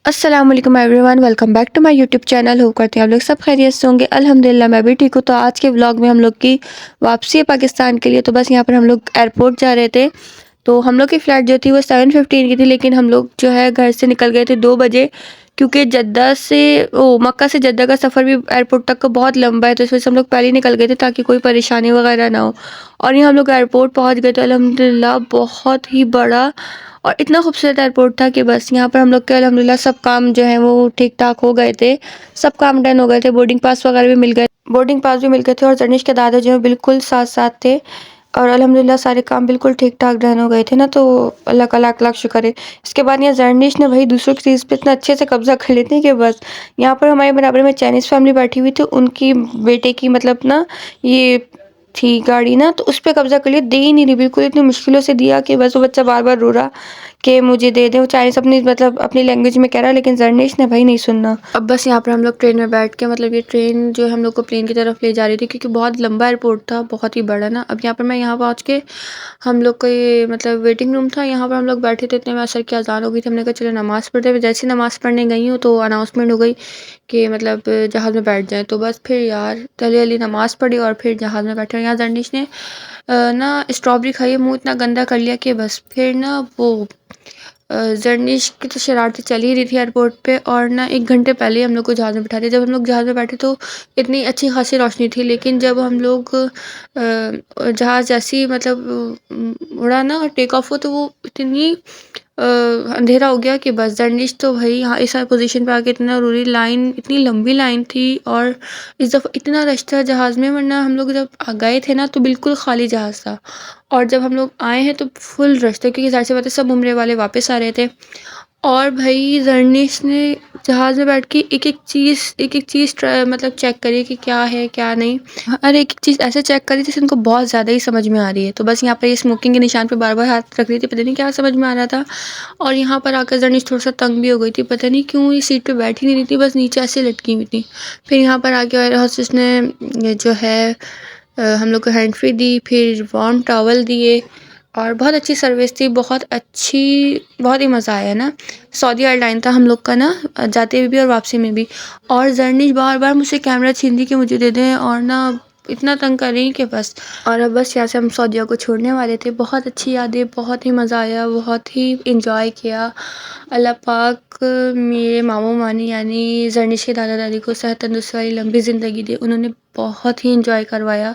अस्सलाम वालेकुम everyone, welcome back to my YouTube channel. Hope करते हैं आप लोग सब खैरियत से होंगे। अल्हम्दुलिल्लाह मैं भी ठीक हूँ। तो आज के व्लॉग में हम लोग की वापसी है पाकिस्तान के लिए। तो बस यहाँ पर हम लोग एयरपोर्ट जा रहे थे। तो हम लोग की फ़्लाइट जो थी वो 7:15 की थी, लेकिन हम लोग जो है घर से निकल गए थे 2 बजे, क्योंकि जद्दा से मक्का से जद्दा का सफ़र भी एयरपोर्ट तक का बहुत लंबा है। तो इस वजह से हम लोग पहले ही निकल गए थे ताकि कोई परेशानी वगैरह ना हो। और यहाँ हम लोग एयरपोर्ट पहुँच गए थे अल्हम्दुलिल्लाह, बहुत ही बड़ा और इतना खूबसूरत एयरपोर्ट था कि बस यहाँ पर हम लोग के अल्हम्दुलिल्लाह सब काम जो है वो ठीक ठाक हो गए थे। सब काम डन हो गए थे। बोर्डिंग पास भी मिल गए थे और जर्निश के दादा जो है बिल्कुल साथ साथ थे। और अल्हम्दुलिल्लाह सारे काम बिल्कुल ठीक ठाक डन हो गए थे ना। तो अल्लाह का लाख लाख शुक्र है। इसके बाद यहाँ जर्निश ने भाई दूसरों की चीज़ पे इतना अच्छे से कब्जा कर लेते हैं कि बस यहाँ पर हमारे बराबर में चाइनीज़ फैमिली बैठी हुई थी। उनकी बेटे की मतलब ना ये थी गाड़ी ना, तो उस पे कब्जा कर लिया। दे ही नहीं रही, बिल्कुल इतनी मुश्किलों से दिया कि बस वो बच्चा बार बार रो रहा कि मुझे दे दे। वो चाइनीज़ अपनी मतलब अपनी लैंग्वेज में कह रहा है, लेकिन जर्निश ने भाई नहीं सुनना। अब बस यहाँ पर हम लोग ट्रेन में बैठ के मतलब ये ट्रेन जो है हम लोग को प्लेन की तरफ ले जा रही थी, क्योंकि बहुत लंबा एयरपोर्ट था, बहुत ही बड़ा ना। अब यहाँ पर मैं यहाँ पहुँच के हम लोग का ये मतलब वेटिंग रूम था, यहाँ पर हम लोग बैठे थे। इतने में असर की अज़ान हो गई थी। हमने कहा चलो नमाज़ पढ़ते हैं। जैसे नमाज़ पढ़ने गई हूँ तो अनाउंसमेंट हो गई कि मतलब जहाज़ में बैठ जाएँ। तो बस फिर यार तले अली नमाज़ पढ़ी और फिर जहाज़ में बैठे। और यहाँ जर्निश ने ना स्ट्रॉबेरी खाई है, मुँह इतना गंदा कर लिया कि बस फिर ना वो जर्निश की तो शरारतें चल ही रही थी एयरपोर्ट पे। और ना 1 घंटे पहले ही हम लोग को जहाज़ में बिठा दिया। जब हम लोग जहाज़ में बैठे तो इतनी अच्छी खासी रोशनी थी, लेकिन जब हम लोग जहाज़ जैसे ही मतलब उड़ा ना और टेक ऑफ हो तो वो इतनी अंधेरा हो गया कि बस जर्नलिस्ट तो भाई यहाँ इस पोजीशन पे आके इतना रो रही। लाइन इतनी लंबी लाइन थी और इस दफ़ा इतना रश था जहाज़ में, वरना हम लोग जब गए थे ना तो बिल्कुल खाली जहाज़ था। और जब हम लोग आए हैं तो फुल रश था, क्योंकि ज़ाहिर सी बात है सब उम्रे वाले वापस आ रहे थे। और भाई जर्निश ने जहाज़ में बैठ के एक एक चीज़ मतलब चेक करी कि क्या है क्या नहीं। और एक एक चीज़ ऐसे चेक करी जैसे उनको बहुत ज़्यादा ही समझ में आ रही है। तो बस यहाँ पे ये स्मोकिंग के निशान पे बार बार हाथ रख रही थी, पता नहीं क्या समझ में आ रहा था। और यहाँ पर आकर जर्निश थोड़ा सा तंग भी हो गई थी, पता नहीं क्यों ये सीट पे बैठ ही नहीं रही थी, बस नीचे ऐसे लटकी हुई थी। फिर यहाँ पर आके एयर होस्टेस ने ये जो है हम लोग को हैंड फ्री दी, फिर वार्म टॉवल दिए और बहुत अच्छी सर्विस थी, बहुत अच्छी, बहुत ही मज़ा आया ना। सऊदी एयरलाइन था हम लोग का ना, जाते हुए भी और वापसी में भी। और जर्निश बार बार मुझसे कैमरा छीन दी कि मुझे दे दें, और ना इतना तंग कर रही कि बस। और अब बस यहाँ से हम सऊदीया को छोड़ने वाले थे। बहुत अच्छी यादें, बहुत ही मज़ा आया, बहुत ही इंजॉय किया। अल्लाह पाक मेरे मामू मामी यानी जर्निश के दादा दादी को सेहत तंदुरुस्ती वाली लंबी ज़िंदगी दे। उन्होंने बहुत ही इंजॉय करवाया,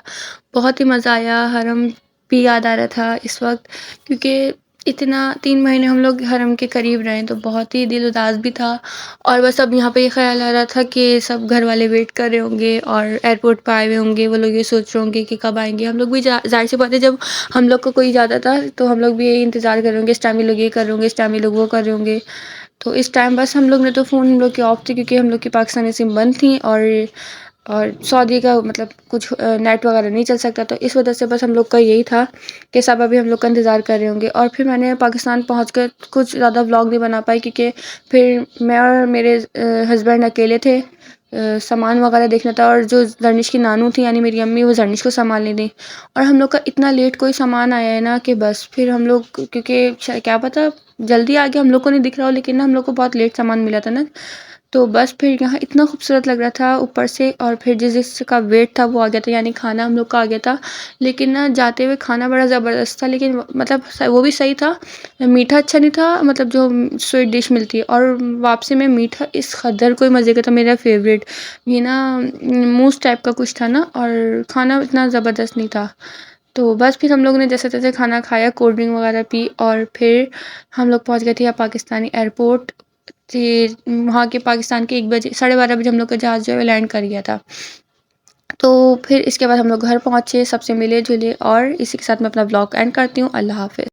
बहुत ही मज़ा आया। हरम भी याद आ रहा था इस वक्त, क्योंकि इतना 3 महीने हम लोग हरम के करीब रहे, तो बहुत ही दिल उदास भी था। और बस अब यहाँ पे ये ख्याल आ रहा था कि सब घर वाले वेट कर रहे होंगे और एयरपोर्ट पर आए हुए होंगे, वो लोग ये सोच रहे होंगे कि कब आएंगे। हम लोग भी जाहिर सी बात है, जब हम लोग को कोई जाता था तो हम लोग भी यही इंतज़ार कर रहे होंगे, इस टाइम ये लोग ये कर रहे होंगे, इस टाइम ये लोग वो कर रहे होंगे। तो इस टाइम बस हम लोग ने तो फ़ोन हम लोग की ऑफ थी, क्योंकि हम लोग की पाकिस्तानी सिम बंद थी और सऊदी का मतलब कुछ नेट वगैरह नहीं चल सकता। तो इस वजह से बस हम लोग का यही था कि सब अभी हम लोग का इंतज़ार कर रहे होंगे। और फिर मैंने पाकिस्तान पहुंचकर कुछ ज़्यादा व्लॉग नहीं बना पाई, क्योंकि फिर मैं और मेरे हस्बैंड अकेले थे। सामान वगैरह देखना था, और जो जर्निश की नानू थी यानी मेरी अम्मी, वो जर्निश को संभाल नहीं दी। और हम लोग का इतना लेट कोई सामान आया है ना कि बस फिर हम लोग, क्योंकि क्या पता जल्दी आ गया हम लोग को नहीं दिख रहा हो, लेकिन ना हम लोग को बहुत लेट सामान मिला था ना। तो बस फिर यहाँ इतना खूबसूरत लग रहा था ऊपर से। और फिर जिसका वेट था वो आ गया था, यानी खाना हम लोग का आ गया था। लेकिन ना जाते हुए खाना बड़ा ज़बरदस्त था, लेकिन मतलब वो भी सही था। मीठा अच्छा नहीं था, मतलब जो स्वीट डिश मिलती है। और वापसी में मीठा इस कदर कोई मज़े का था, मेरा फेवरेट ये ना मूस टाइप का कुछ था ना, और खाना इतना ज़बरदस्त नहीं था। तो बस फिर हम लोग ने जैसे तैसे खाना खाया, कोल्ड ड्रिंक वगैरह पी, और फिर हम लोग पहुंच गए थे यहाँ पाकिस्तानी एयरपोर्ट। फिर वहाँ के पाकिस्तान के 1 बजे 12:30 बजे हम लोग का जहाज़ जो है लैंड कर गया था। तो फिर इसके बाद हम लोग घर पहुँचे, सबसे मिले जुले, और इसी के साथ मैं अपना ब्लॉग एंड करती हूँ। अल्लाह हाफ़िज़।